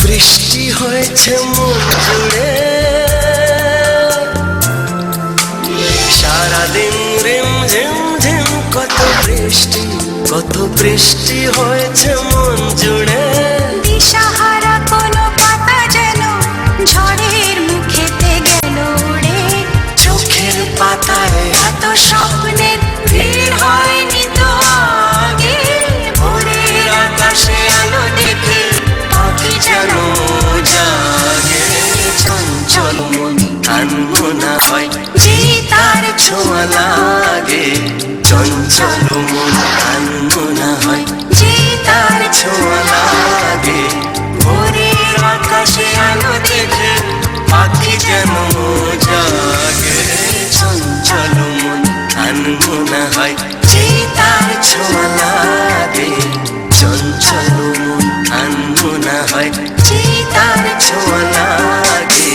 বৃষ্টি হয়েছে মন জুড়ে, সারাদিন রিম ঝিম ঝিম কত বৃষ্টি হয়েছে মন জুড়ে। দিশাহারা কোনো পাতা যেন ঝড়ের মুখেতে গেল উড়ে। চোখের পাতায় এত স্বপ্নের ভিড় হয়নি তো আগে। ভোরের আকাশে আলো দেখে পাখি যেন জাগে, চঞ্চল মন আনমনা হয় যে তার ছোঁয়া লাগে। চঞ্চল মন আনমনা হয় যে তার ছোঁয়া লাগে। ভোরের আকাশে আলো দেখে পাখি যেন জাগে, চঞ্চল মন আনমনা হয় যে তার ছোঁয়া লাগে। চঞ্চল মন আনমনা হয় যে তার ছোঁয়া লাগে।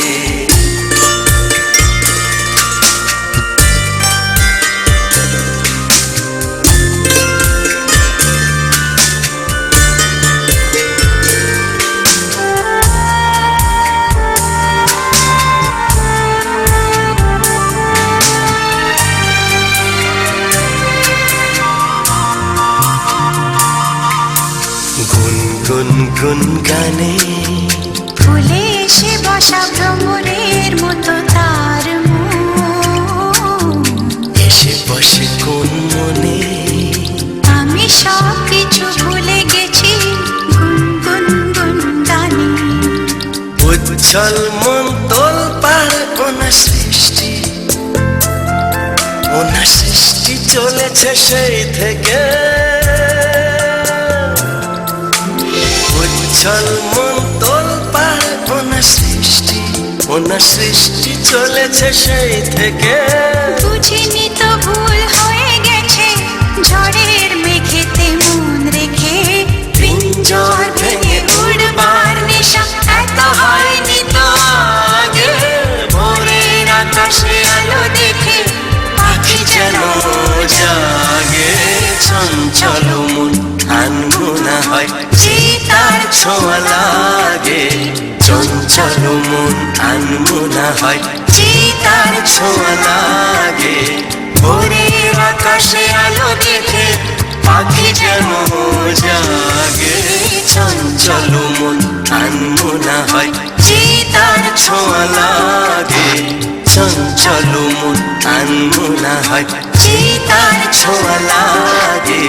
গুনগুন গানে ফুলে এসে বসা ভ্রমরের মতো তার মন। এসে বসে কোন মনে, আমি সব কিছু ভুলে গেছি গুনগুন গুন গানে। উজ্জ্বল মন তোল পাড় ওনার সৃষ্টি চলেছে সেই থেকে। উজ্জ্বল মন তোল পাড় ওনার সৃষ্টি চলেছে সেই থেকে। বুঝিনি তো ভুল হয়ে গেছে ঝড়ের মেঘেতে মন রেখে। পিঞ্জর ভেঙে উড়বার নেশা এত হয়নি তো আগে। ভোরের আকাশে আলো দেখে পাখি যেন জাগে। চঞ্চল মন আনমনা হয় যে তার ছোঁয়া লাগে। চঞ্চল মন আনমনা হয় যে তার ছোঁয়া লাগে। ভোরের আকাশে আলো দেখে পাখি যেন জাগে। চঞ্চল মন আনমনা হয় যে তার ছোঁয়া লাগে। চঞ্চল মন আনমনা হয় যে তার ছোঁয়া লাগে।